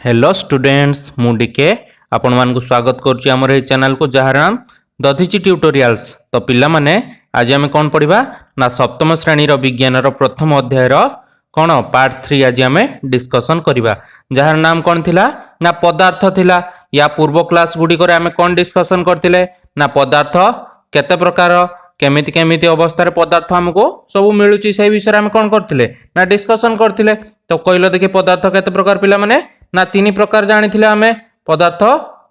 Hello students मुझे आपण मान स्वागत करुच्ची आमर ये चैनल को जहार नाम दधिची ट्यूटोरियल्स। तो पिला माने आज आम कौन पढ़ा ना सप्तम श्रेणी विज्ञान प्रथम अध्याय कौन पार्ट 3 आज आम डिस्कसन करवा जार नाम कौन थिला ना पदार्थ थिला। या पूर्व क्लास गुड़िक आम कौन डिस्कसन करते ना पदार्थ केते प्रकार केमिति केमिति अवस्था पदार्थ आमको सब मिलूची से विषय आम कौन करते ना डिस्कसन करते। तो कहल देखिए पदार्थ केते प्रकार पिला माने ना 3 प्रकार जानी आम पदार्थ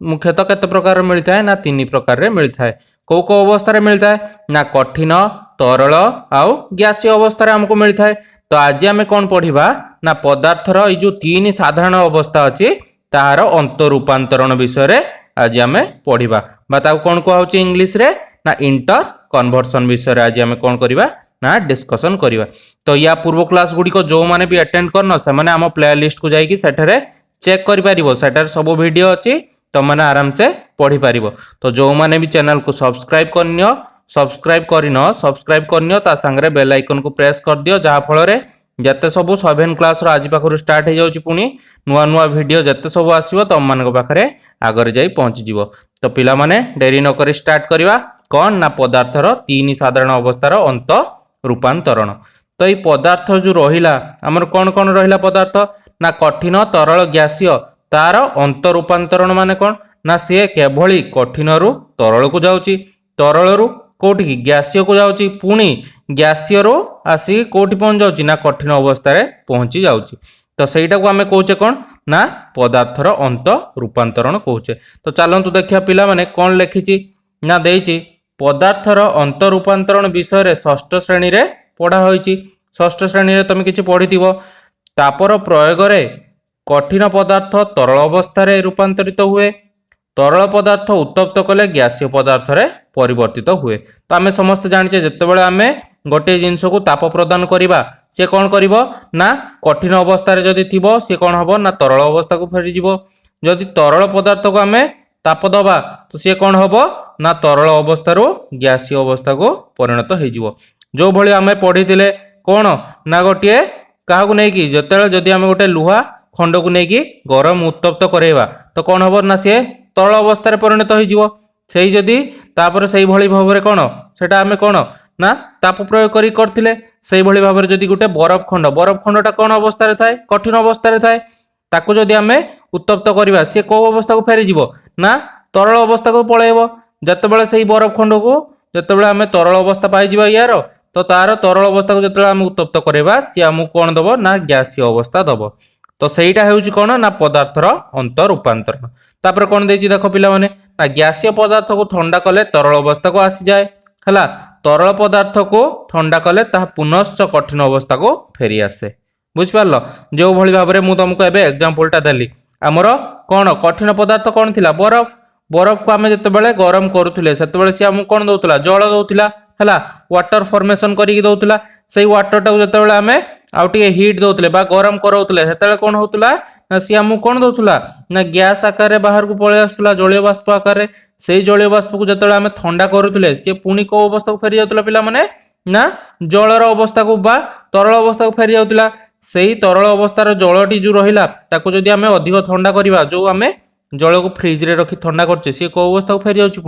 मुख्यतः केते प्रकार मिलता है ना 3 प्रकार मिलता है। कौ कौ अवस्था मिलता है ना कठिन तरल आउ गैसीय अवस्था आमको मिलता है। तो आज आम कौन पढ़ा ना पदार्थर ये जो 3 साधारण अवस्था अच्छी तार अंत रूपांतरण विषय आज आम पढ़ा कौन कहुच इंग्लीश रे ना इंटर कन्वर्सन विषय आज आम कौन करवा ना डिस्कसन करवा। तो या पूर्व क्लास गुड़िक जो मैंने भी अटेंड करन से मैंने आम प्ले लिस्ट को जाकि सेठरे चेक कर सब वीडियो अच्छी तो मैंने आराम से पढ़ी पार। तो जो मैंने भी चैनल को सब्सक्राइब करनियो ता संगे बेल आइकन को प्रेस कर दियो जहाँ फल जिते सब 7 क्लास आज पाखु स्टार्ट हो जाउची पुणी नुआ नुआ वीडियो जिते सब आसो तुम मान पाखे आगे जाई पहुँची जीव। तो पिला माने डेरी नक स्टार्ट करवा कौन ना पदार्थर 3 साधारण अवस्थार अंत रूपांतरण। तो ये पदार्थ जो रहिला आमर कौन कौन रहिला पदार्थ ना कठिन तरल गैसीय तार अंत रूपांतरण माने कौन ना सी केभली कठिन रु तरल को जाउची तरल रु कोठी की गैसीय को जाउची पुणी गैसीय रु आसी कोठी पहुंच जाउची ना कठिन अवस्था रे पहुंची जाउची। तो सेटा को आमे कहूचे कौन ना पदार्थर अंत रूपांतरण कहूचे। तो चलंतु देखिया पिला माने कौन लिखिची ना देइची पदार्थर अंत रूपांतरण विषय रे षष्ठ श्रेणी रे पढ़ा होईची। षष्ठ श्रेणी रे तुम किछि पढ़िथिबो तापर प्रयोग रे कठिन पदार्थ तरल अवस्था रे रूपांतरित हुए तरल पदार्थ उत्तप्त कले गैसीय पदार्थ रे परिवर्तित हुए। तो आमे समस्त जानिचे जेतेबेले आमे गोटे जिंस को ताप प्रदान करिबा से कौन करिवो ना कठिन अवस्था रे जदि थिबो से कौन हबो ना तरल अवस्था को फेरी जिवो। जदि तरल पदार्थ को आमे ताप दबा तो से कौन हबो ना तरल अवस्था रो गैसीय अवस्था को परिणत हो जिवो। जो भली आमे पढ़िथिले कौन ना गोटे काहाकू नहीं कि जदि आमे गोटे लुहा खंड को नहीं गरम उत्तप्त करेवा तो कौन हबो ना सी तरल अवस्था परिणत हो सही जदि तापर सही भली भाव में कौन सेटा आमे कौन ना ताप प्रयोग करथिले सही भली भाव में जदि गोटे बरफ खंडटा कौन अवस्था थाए कठिन अवस्था थाए ताकू जदि आमे उत्तप्त करवा सी कौ अवस्था को फेरी जीवो ना तरल अवस्था को पळेइबो। जतेबेले सही बरफ खंड को जतेबेले आमे तरल अवस्था पाई जिबा यार तो तार तरल अवस्था को जतेबेले आमे उत्तप्त करवा सी आमु कौन दबो ना गैसीय अवस्था दबो। तो सहीटा हेउची कौन ना पदार्थर अंत रूपांतरण। तापर कौन देछि देखो पिला माने ना गैसीय पदार्थ को ठंडा कले तरल अवस्था को आसी जाए हला तरल पदार्थ को ठंडा कले ता पुनश्च कठिन अवस्था को फेरी आसे। बुझ पारलो जो भली भाव में मु तुमको एबे एग्जांपलटा देली हमर कौन कठिन पदार्थ कौन थिला बरफ बरफ को आमे जतेबेले गरम करूथुले सेतेबेले से हमु कौन दउतला जल दउतला हला वाटर फॉर्मेशन करिक दउतला सेही वाटर टा जतेबेले आमे आउटे हीट दउतले बा गरम करौतले सेतेबेले कौन होतला ना सी हमु कौन दउतला ना गैस आकार रे बाहर को पळे आस्तला जलीय बाष्प आकार रे सेही जलीय बाष्प को जतेबेले आमे ठंडा करूथुले से पुनी को अवस्था को फेरी जाउतला पिला माने ना जलर अवस्था को बा तरल अवस्था को फेरी जाउतला। सेही तरल अवस्थार जलटी जो रहिला ताको जदि आमे अधिक ठंडा करिवा जो आमे जल को फ्रिज रे रखी ठंडा करछे से को अवस्था को फेरी जाउची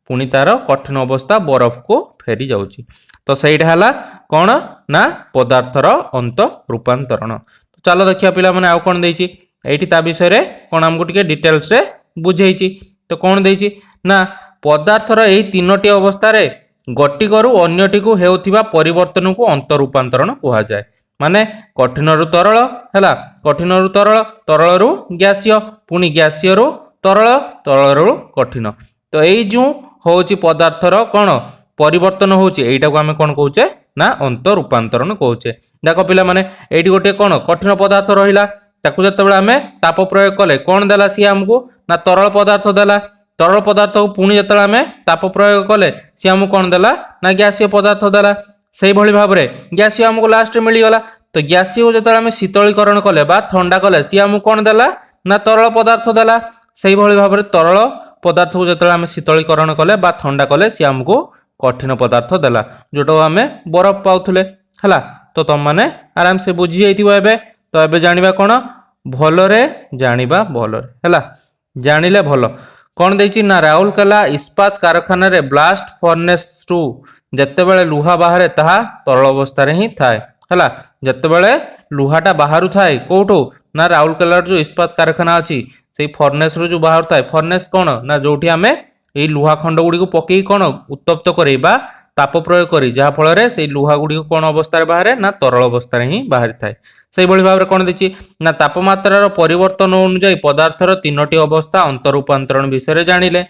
पुनी तार कठिन अवस्था बरफ को फेरी जाउची। तो सहीटा हला कौन ना पदार्थर अंत रूपांतरण। तो चलो देखिया पिला माने आउ कौन देछि एठी ता विषय रे कौन हमको टिके डिटेल्स रे बुझेइछि। तो कौन देछि ना पदार्थर एही 3टी अवस्था रे गटी करू अन्यटी को हेउथिबा परिवर्तन को अंत रूपांतरण कहा जाए। माने कठिन रु तरल हैला कठिन रु तरल तरल रु गैसीय पुणी गैसीय रु तरल तरल रु कठिन। तो एई जो होउची पदार्थर कौन परिवर्तन होउची एटा को आमे कौन कहूचे ना अंत रूपांतरण कहूचे। देखो पिला माने एठी गोटे कौन कठिन पदार्थ रहिला ताकू जतेबेले आमे ताप प्रयोग कले कौन देला सी हमको ना तरल पदार्थ देला तरल पदार्थ को पुणी जतेबेले आमे ताप प्रयोग कले सी हमको कौन देला ना गैसीय पदार्थ देला। सेही भली भाव में गैसीय हमको लास्ट मिली गला। तो गैसीय को जतेबेले आमे शीतलीकरण कले बा ठंडा कले सी हमको कौन देला ना तरल पदार्थ देला। सेही भली भाव में तरल पदार्थ को जतेबेले आमे शीतलीकरण कले बा ठंडा कले सी हमको कठिन पदार्थ देला जोटा आमे बरफ पाउथुले हला। तो तुम माने आराम से बुझी जाइथिबो एबे। तो एबे जानिबा कोन भलरे जानिबा भलरे हैला जानिले भल कौन देछि ना राउरकेला इस्पात कारखाना रे ब्लास्ट फर्नेस रु जेतेबेले लुहा बाहरे ताहा तरल अवस्था रे ही थाए हैला जेतेबेले लुहाटा बाहरु थाए कोठो ना राउरकेला जो इस्पात कारखाना अछि सेई फर्नेस रु जो बाहर थाए फर्नेस कोन ना जोठी आमे एई लुहा खंड गुडी को पकेई कोन उत्तप्त करैबा ताप प्रयोग करी जहा फल रे सेई लुहा गुडी को कोन अवस्था रे बाहरे ना तरल अवस्था रे ही बाहरी थाए सेई भली भाबरे कोन देछि ना तापमात्रार परिवर्तन अनुसार पदार्थर तीनोटी अवस्था अंतरूपांतरण विषय जानिले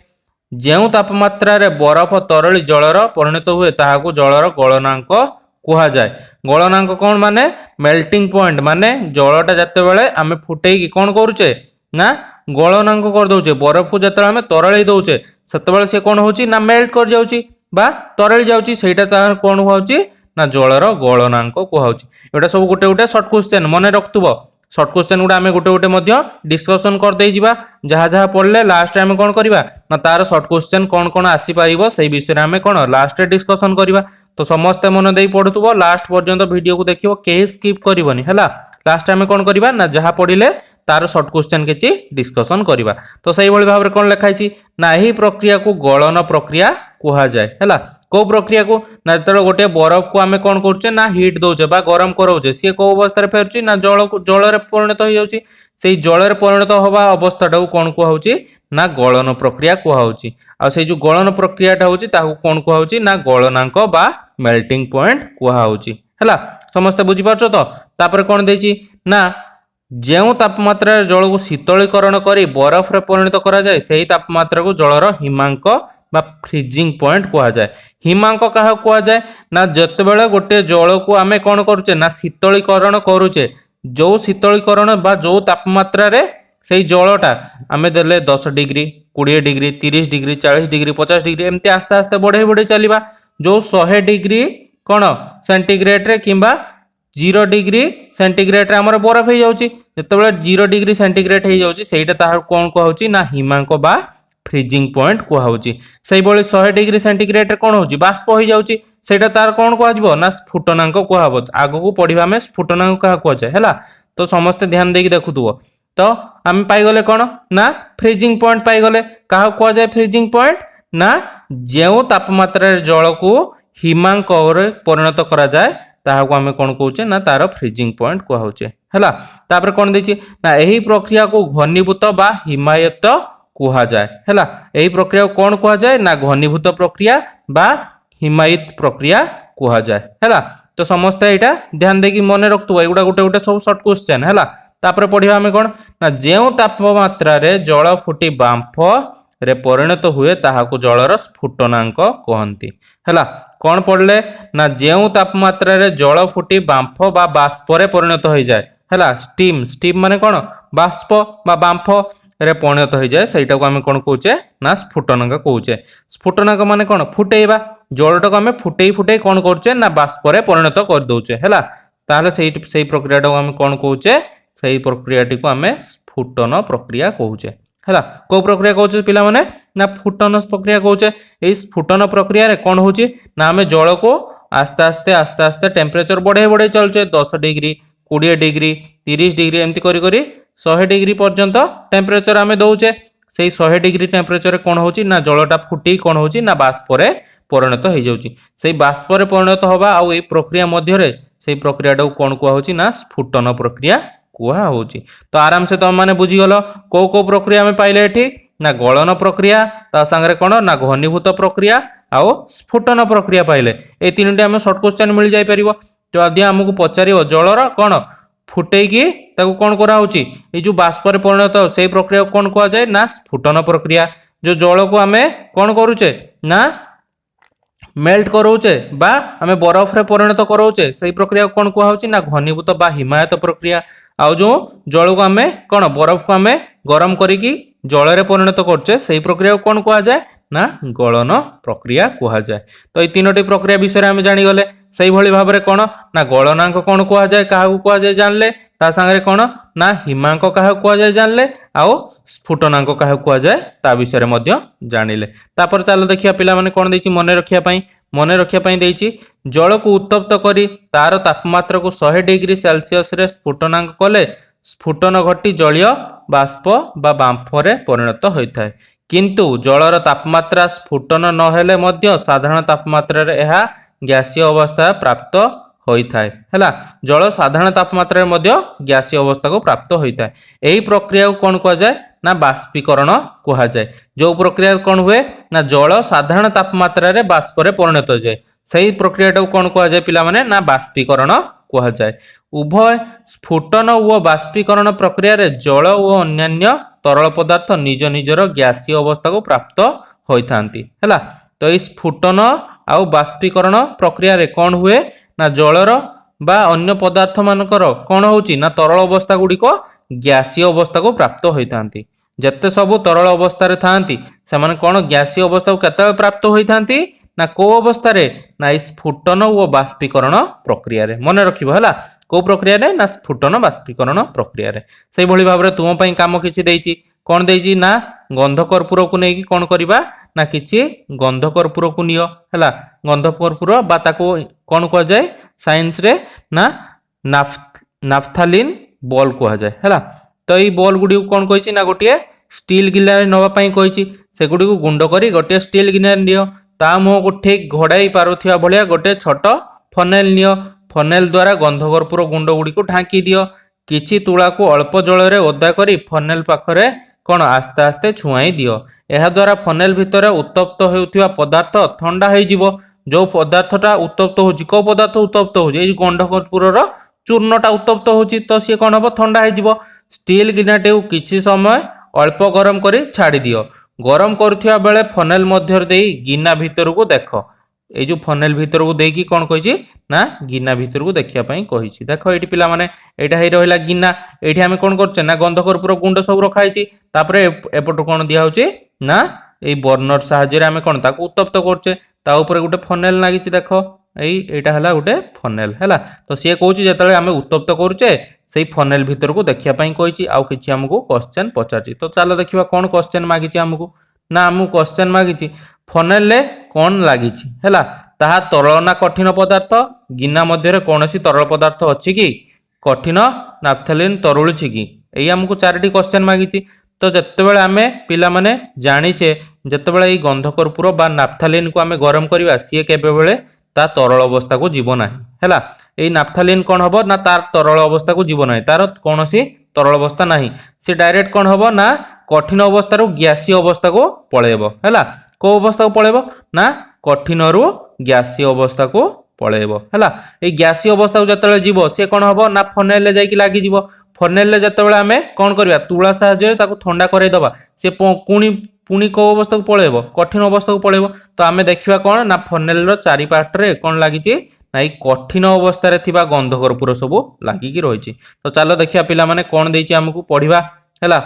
जेउ तापमात्रा रे बरफ तरली जलर परिणत हुए ताहाकू जलर गलनांक कुहा जाए गलनांक कौन माने मेल्टिंग पॉइंट माने जलटा जते बेले आमे फुटेई की कोन करूचे ना गलनांक कर दउचे बरफ को जते आमे तरली दउचे सेते बेले से कोन होची ना मेल्ट कर जाउची बा तरली जाउची सेटा कोन होउची ना जलर गलनांक कुहाउची एटा सब गोटे गोटे शॉर्ट क्वेश्चन मने रखतुबो शॉर्ट क्वेश्चन गुडा आमे गोटे गोटे मध्य डिस्कशन कर देई जिबा जहा जहा पढ़ले लास्ट आमे कोन करबा ना तार शॉर्ट क्वेश्चन कोन कोन आसी परिबो सेई विषय आमे कोन लास्ट रे डिस्कशन करबा तो समस्त मन देई पढुतुबो लास्ट पर्यंत वीडियो को देखिबो केही स्किप करबनी हैला लास्ट आमे कोन करबा ना जहा पढिले तार शॉर्ट क्वेश्चन किछि डिस्कशन करबा तो सही भली भाबरे कोन लिखाइछि ना एही प्रक्रिया को गलन प्रक्रिया कुहा जाय हैला को प्रक्रिया को ना जतरो गोटे बरफ को आमे कोन करछे ना हीट दोछे बा गरम करौछे सी को अवस्था रे फेरछि ना जल को जल रे परिणत हो जाउछि सेई जल रे परिणत होबा अवस्थाटा को कोन कुहाउछि ना गलन प्रक्रिया कुहाउछि आ सेई जो गलन प्रक्रियाटा होछि ताकू कोन कुहाउछि ना गलनांक बा मेल्टिंग पॉइंट कुहाउछि हैला समस्त बुझि पाछो तो तापर कोन देछि ना जेउ तापमात्रा रे जल को शीतलीकरण करी बरफ रे परिणत करा जाय सेही तापमात्रा को जलर हिमांक बा फ्रीजिंग पॉइंट कुहा जाय हिमांक कहा कुहा जाय ना जतेबेले गोटे जल को आमे कोन करूचे ना शीतलीकरण करूचे जो शीतलीकरण बा जो तापमात्रा रे सेई जलटा आमे देले 10 degree 20 degree 30 degree 40 degree 50 degree एमती आस्ते आस्ते बढ़े बढ़े चलीबा जो 100 डिग्री कोन सेंटीग्रेड रे किंबा 0 डिग्री सेंटीग्रेड रे हमर बरफ हे जाउची जतेबेले 0 डिग्री सेंटीग्रेड हे जाउची सेईटा ताहा कोन कहउची ना हिमांक बा फ्रीजिंग पॉइंट कुहाउची सेई बळी 100 डिग्री सेंटीग्रेड रे कोन होची बाष्प होई जाउची सेटा तार कोन कुहाजबो ना स्फुटनांक कुहाबो आगो को पढिबा में स्फुटनांक कहा कुहाजाय हैला तो समस्त ध्यान देकी देखुथुबो तो हम पाई गले कोन ना फ्रीजिंग पॉइंट पाई गले कहा कुहाजाय फ्रीजिंग पॉइंट ना जेउ तापमात्रा रे जल को हिमांक रे परिणत करा जाय ताहाको आमे कोन कहउचे ना तार फ्रीजिंग पॉइंट कुहाउचे हैला तापर कोन देछि ना एही प्रक्रिया को घनीभूत बा हिमायित कुहा जाए हैला एही प्रक्रिया को कोन कुहा जाए ना घनीभूत प्रक्रिया बा हिमायित प्रक्रिया कुहा जाए हैला तो समस्त एटा ध्यान देकी मने रखतु एगुडा गोटे गोटे सब शॉर्ट क्वेश्चन हैला तापर पढिबा हमें कोन ना जेउ तापमात्रा रे जल फुटी बांफ रे परिणत हुए ताहाको जलर स्फुटनांक कहंती हैला कोन पढले ना जेउ तापमात्रा रे जल फुटी बांफ बा बाष्प रे परिणत होई जाए हैला स्टीम स्टीम माने कोन बाष्प बा बांफ रे परिणत हो जाए सेटा को आमे कोन कहउचे ना स्फुटनांक कहउचे स्फुटनांक माने कोन फुटेइबा जलटा को आमे फुटेई फुटेई कोन करचे ना बाष्प रे परिणत कर दउचे हैला ताले सेई प्रक्रियाटा को आमे कोन कहउचे सेई प्रक्रियाटी को आमे स्फुटन प्रक्रिया कहउचे हैला को प्रक्रिया कहउचे पिला माने ना फुटन प्रक्रिया कहउचे एई स्फुटन प्रक्रिया रे कोन होची ना आमे जल को आस्ते आस्ते आस्ते टेम्परेचर बढ़े बढ़े चलचे 10 डिग्री 20 डिग्री 30 डिग्री एमती करी करी 100 डिग्री पर्यंत टेम्परेचर आमे दउचे सेई 100 डिग्री टेम्परेचर कोन होची ना जलटा फुटी कोन होची ना बाष्प रे परिणत हो जाउची सेई बाष्प रे परिणत होबा आ एई प्रक्रिया मध्य रे सेई प्रक्रियाटा कोन कुआ होची ना स्फुटन प्रक्रिया कुआ होची तो आराम से तुम माने बुझी गलो को प्रक्रिया आमे पाइले एठी ना गलन प्रक्रिया ता संगे कोन ना घनीभूत प्रक्रिया आ स्फुटन प्रक्रिया पाइले ए तीनटी आमे शॉर्ट क्वेश्चन मिल जाई परिबो तो आदि हमकु पचारियो जलर कोन फुटेई की ताको कोन करा होची ए जो बाष्प रे परिणत सेई प्रक्रिया कोन कुआ जाय ना स्फुटन प्रक्रिया जो जल को आमे कोन करूचे ना मेल्ट करोचे बा आमे बरफ रे परिणत करोचे सेई प्रक्रिया कोन कुआ होची ना घनीभूत बा हिमायित प्रक्रिया आ जो जल को आमे कोन बरफ को आमे गरम करिकी जल रे परिणत करचे सेई प्रक्रिया कोन कुआ जाय ना गलन प्रक्रिया कुआ जाय तो ए तीनोटी प्रक्रिया विषय आमे जानि गले सेई भली भाबरे कोन ना गलनांक कोन कुआ जाय काहाकू कुआ जाय जानले ता संगे कोन ना हिमांक काहाकू कुआ जाय जानले आ स्फुटनांक काहाकू कुआ जाय ता विषय मध्य जानिले तापर चलो देखिया पिला माने कोन देछि मने रखिया पई देछि जल को उत्तप्त करी तार तापमात्रा को 100 डिग्री सेल्सियस रे स्फुटनांक कले स्फुटन घटी जलीय बाष्प बा बांफरे परिणत होता है किंतु जलर तापमात्रा स्फुटन नहेले मध्य साधारण तापमात्रा रे यह गैसीय अवस्था प्राप्त होता है हैला जल साधारण तापमात्रा मध्य गैसीय अवस्था को प्राप्त होता है यही प्रक्रिया को कौन कह जाए ना बाष्पीकरण कह जाए जो प्रक्रिया कौन हुए ना जल साधारण तापमात्रा रे बाष्प रे परिणत हो जाए सही प्रक्रिया को कौन कह जाए पिला माने ना बाष्पीकरण कह जाए उभय स्फुटन और बाष्पीकरण प्रक्रिया रे जल और अन्यान्य तरल पदार्थ निज निजर गैसीय अवस्था को प्राप्त होइथांती हैला तो इस स्फुटन आउ बाष्पीकरण प्रक्रिया रे कौन हुए ना जलर बा अन्य पदार्थ मानकर कौन होउची ना तरल अवस्था गुडी को गैसीय अवस्था को प्राप्त होइथांती जत्ते सब तरल अवस्था रे थांती से माने कौन गैसीय अवस्था को केते प्राप्त होइथांती ना को अवस्था रे ना स्फुटन और बाष्पीकरण प्रक्रिया रे मन रखिबो हैला को प्रक्रिया रे ना स्फुटन बाष्पीकरण प्रक्रिया रे सेही भली भाबरे तुम पई काम किछि देइछि कोन देइछि ना गंध कर्पूर को नेकी कोन करिबा ना किछि गंध कर्पूर को नियो हैला गंध कर्पूर बा ताको कोन कह जाय साइंस रे ना नाफ्थालिन बॉल कह जाय हैला तो ई बॉल गुडी कोन कहिछि ना गोटिए स्टील गिलार नवा पई कहिछि से गुडी को गुंड करी गोटिए स्टील गिलार नियो ता मुह को ठीक घोड़ाई पारुथिया भलिया गोटे छोट फनेल नियो फनेल द्वारा गंध कर्पूर गुंड गुडी को ढांकी दियो किछि तुळा को अल्प जल रे ओदा करी फनेल पाखरे कोन आस्ते आस्ते छुआई दियो एहा द्वारा फनेल भितर उत्तप्त हेउथिया पदार्थ ठंडा हे जिवो जो पदार्थटा उत्तप्त होछि को पदार्थ उत्तप्त होछि ए गंध कर्पूर रो चूर्णटा उत्तप्त होछि तो से कोन हबो ठंडा हे जिवो स्टील गिनाटे किछि समय अल्प गरम करी छाड़ी दियो गरम करुथिया बेले फनेल मध्य देई गिना भीतर को देखो ए जो फनेल भीतर को देकी कोन कहिछि ना गिना भीतर को देखिया पई कहिछि देखो एठी पिला माने एटा हे रहिला गिना एठी हमें कोन करछे ना गंध कर्पूर गुंड सब रखाइछि तापरे एपट कोन दिया होछि ना ए बर्नर साहाय्य रे हमें कोन ताको उत्तप्त करछे ता ऊपर गुटे फनेल लागिछि देखो एटा हला गुटे फनेल हैला तो से कहूछि जेतले हमें उत्तप्त करूचे सेही फनेल भीतर को देखिया पई कहिछि आउ किछि हमको क्वेश्चन पचाछि तो चलो देखिबा कोन क्वेश्चन मागिछि हमको ना हमु क्वेश्चन मागिछि फनेल ले कोन लागिछि हैला ताहा तरल ना कठिन पदार्थ गिना मध्य रे कोनोसी तरल पदार्थ अछि कि कठिन नाफ्थालिन तरुळ छि कि एई हमको चारटी क्वेश्चन मागिछि तो जत्तेबेले आमे पिला माने जानिछे जत्तेबेले ई गंध कर्पूर बा नाफ्थालिन को आमे गरम करिवा सिए केबे बेले ता तरल अवस्था को जीव नाही हैला एई नाफ्थालिन कोन हबो ना तार तरल अवस्था को जीव नाही तार कोनोसी तरल अवस्था नाही से डायरेक्ट कोन हबो ना कठिन अवस्था रो गैसीय अवस्था को पळेबो हैला को अवस्था को पळेबो ना कठिन रो गैसीय अवस्था को पळेबो हैला ए गैसीय अवस्था को जतले जीवो से कोन हबो ना फनेल ले जाईकी लागि जीवो फनेल ले जतबेले आमे कोन करबा तुळा साहाय्य ताको ठंडा करे दबा से पुणी को अवस्था को पळेबो कठिन अवस्था को पळेबो तो आमे देखिबा कोन ना फनेल रो चारि पार्ट रे कोन लागिछि ना ई कठिन अवस्था रे थिबा गंध कर्पूर सब लागि की रहिछि तो चलो देखिया पिला माने कोन देछि हमकु पढिबा हैला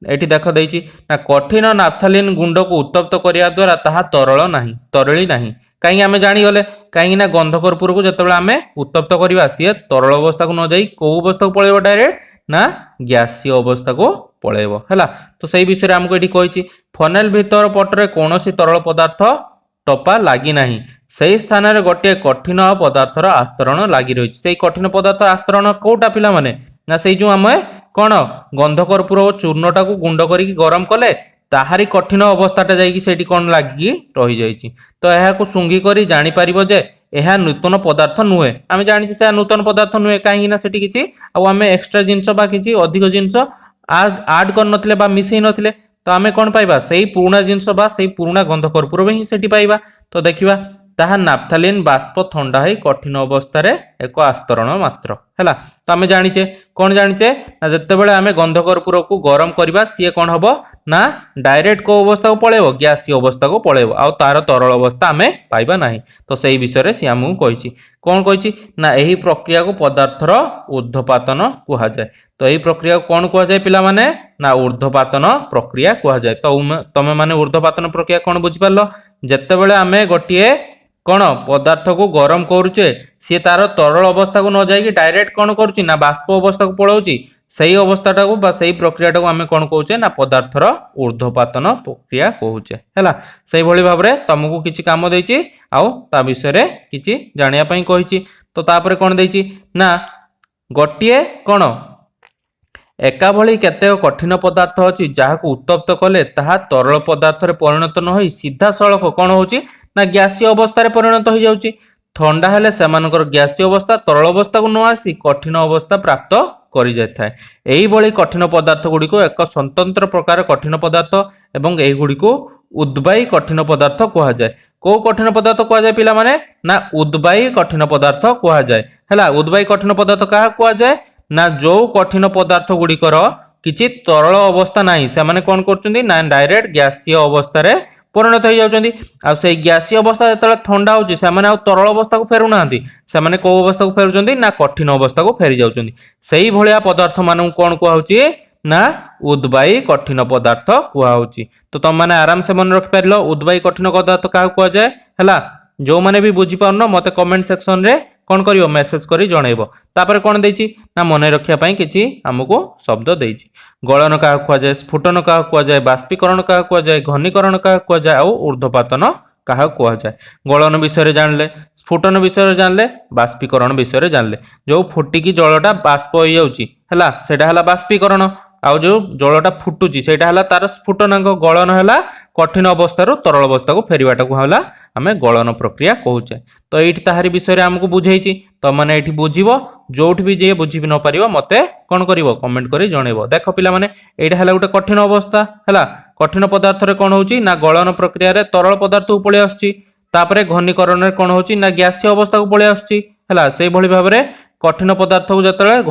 एठी देख देछि ना कठिन नाफ्थालिन गुंड को उत्तप्त करिया द्वारा ताहा तरल नाही तरली नाही काई आमे जानि गले काई ना गंध कर्पूर को जतबेले आमे उत्तप्त करिवा सिए तरल अवस्था को न जाई को अवस्था को पळेबो डायरेक्ट ना गैसीय अवस्था को पळेबो हैला तो सही विषय रे हमको एठी कहिछि फनेल भीतर पटरे कोनोसी तरल पदार्थ टपा लागि नाही सही स्थान रे गोटे कठिन पदार्थर आस्तरण लागि रहिछि सेही कठिन पदार्थ आस्तरण कोटा पिला माने ना सेही जो हमें कोन गंध कर्पूर चूर्णटा को गुंड करी गरम कले ताहारी कठिन अवस्थाटा जाईकी सेठी कोन लागि रहि जाईछि तो एहा को सुंगी करी जानि परिबो जे एहा नूतन पदार्थ नुहे आमे जानि से नूतन पदार्थ नुहे काहे ना सेठी किछि आ आमे एक्स्ट्रा जिंस बा किछि अधिक जिंस ऐड कर नथिले बा मिसई नथिले तो आमे कोन पाइबा सेही पुराना जिंस बा सेही पुराना गंध कर्पूर भी सेठी पाइबा तो देखिबा ताहा नाफ्थालिन बाष्प ठंडा है कठिन अवस्था रे एक आस्तरण मात्र हैला तो आमे जानिचे कोन जानिचे ना जत्तेबेले आमे गंध कर्पूर को गरम करबा सिए कोन हबो ना डायरेक्ट को अवस्था को पळेबो गैसीय अवस्था को पळेबो आ तार तरल अवस्था आमे पाइबा नाही तो सेही विषय रे से हमहु कहिछि कोन कहिछि ना एही प्रक्रिया को पदार्थर ऊर्ध्वपातन कुहा जाय तो एही प्रक्रिया को कोन कुहा जाय पिला माने ना ऊर्ध्वपातन प्रक्रिया कुहा जाय तो तमे माने ऊर्ध्वपातन प्रक्रिया कोन बुझि पारलो जत्तेबेले आमे गोटिए कोन पदार्थ को गरम करूचे सी तार तरल अवस्था को न जाई डायरेक्ट कोन करूची ना बाष्प अवस्था को पळौची सही अवस्थाटा को बा सही प्रक्रियाटा को आमे कोन कहूचे ना पदार्थर ऊर्ध्वपातन प्रक्रिया कहूचे हैला सही भली भाबरे तुमको किछि काम देछि आउ ता विषय रे किछि जानिया पई कहिछि तो तापरे कोन देछि ना गोटिए कोन एका भली केतेक कठिन पदार्थ अछि जाहाकु उत्तप्त कले ताहा तरल पदार्थ रे परिणत न होई सीधा सड़क कोन होउची ना गैसीय अवस्था रे परिणत हो जाउची। ठंडा हेले सेमानकर गैसीय अवस्था तरल अवस्था को न आसी कठिन अवस्था प्राप्त करि जाय थाए। एही भली कठिन पदार्थ गुडी को एक स्वतंत्र प्रकार कठिन पदार्थ एवं एही गुडी को उद्बायी कठिन पदार्थ कहा जाय। को कठिन पदार्थ कहा जाय पिला माने ना उद्बायी कठिन पदार्थ कहा जाय। हला उद्बायी कठिन पदार्थ कहा कहा जाय ना जो कठिन पदार्थ गुड़िकर किछि तरल अवस्था नाही से माने कोन करचुंदी ना डायरेक्ट गैसीय अवस्था रे परिणत हो जाउचंदी। आ से गैसीय अवस्था जतले ठंडा होची से माने आ तरल अवस्था को फेरु नांती से माने को अवस्था को फेरुचंदी ना कठिन अवस्था को फेरी जाउचंदी। सेही भलिया पदार्थ मानू कोन को होची ना उद्बायी कठिन पदार्थ कुआ होची। तो तुम माने आराम से मन रख परलो उद्बायी कठिन पदार्थ का कुआ जाय। हला जो माने भी बुझी पाउनो मते कमेंट सेक्शन रे कोन करियो मेसेज करी जणैबो। तापर कोन देइची ना मने रखिया पई किछि हमको शब्द देइची। गलन का कुआ जाय, स्फुटन का कुआ जाय, बाष्पीकरण का कुआ जाय, घनीकरण का कुआ जाय और ऊर्ध्वपातन कहा कुआ जाय। गलन विषय रे जानले, स्फुटन विषय रे जानले, बाष्पीकरण विषय रे जानले। जो फुटिकी जलटा बाष्प होई जाउची हला सेटा हला बाष्पीकरण आउ जो जलटा फुटुची सेटा हला तार स्फुटनांक गलन हला कठिन अवस्था रो तरल अवस्था को फेरिवाटा को हला आमे गलन प्रक्रिया कहूचे। तो एठी ताहारी विषय रे हमको बुझेइची तो माने एठी बुझिबो जोठ भी जे बुझि न परिबो मते कोन करिवो कमेंट करी जणैबो। देखो पिला माने एटा हला गुटे कठिन अवस्था हला कठिन पदार्थ रे कोन होउची ना गलन प्रक्रिया रे तरल पदार्थ को पळे आछी तापरे घनीकरण रे कोन होउची ना गैसीय अवस्था को पळे आछी हला सेही भली भाबरे कठिन पदार्थ को जतले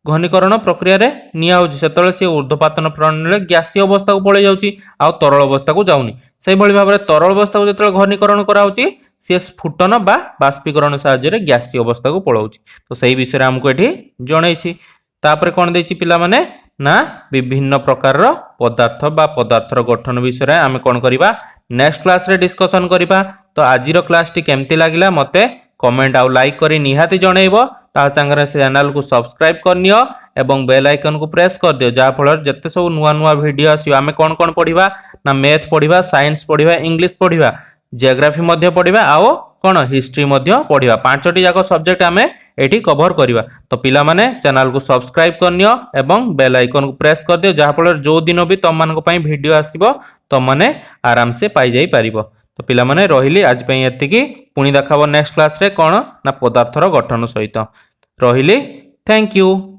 घनीकरण प्रक्रिया रे निया होची सेतले से ऊर्ध्वपातन प्रणाली रे गैसीय अवस्था को पळे जाउची आ तरल अवस्था को जाउनी। सेही भली भाबरे तरल अवस्था को जतले घनीकरण करा होची से स्फुटन बा बाष्पीकरण साहाय्य रे गैसीय अवस्था को पळौची। तो सेही विषय रे हमको एठी जणैछि। तापरे कोन देछि पिला माने ना विभिन्न प्रकार रो पदार्थ बा पदार्थ रो गठन विषय रे आमे कोन करिबा नेक्स्ट क्लास रे डिस्कशन करिबा। तो आजि रो क्लास टी केमति लागिला मते कमेंट आउ लाइक करी निहाती जणैबो। ता संगे चैनल को सब्सक्राइब करनियो एवं बेल आइकन को प्रेस कर दियो जा फल जते सब नुआ नुआ वीडियो आसी आमे कोन कोन पढिबा ना मैथ पढिबा, साइंस पढिबा, इंग्लिश पढिबा, जियोग्राफी मध्य पढिबा आओ कोन हिस्ट्री मध्य पढिबा। पांचटी जाको सब्जेक्ट आमे एठी कवर करिबा। तो पिला माने चैनल को सब्सक्राइब करनियो एवं बेल आइकन को प्रेस कर दियो जा फल जो दिन भी तम मान को पई वीडियो आसीबो तम माने आराम से पाई जाई परिबो। तो पिला माने रहिली आज पई एतिकी पुनी देखाबो नेक्स्ट क्लास रे कोन ना पदार्थर गठन सहित रहिली। Thank you.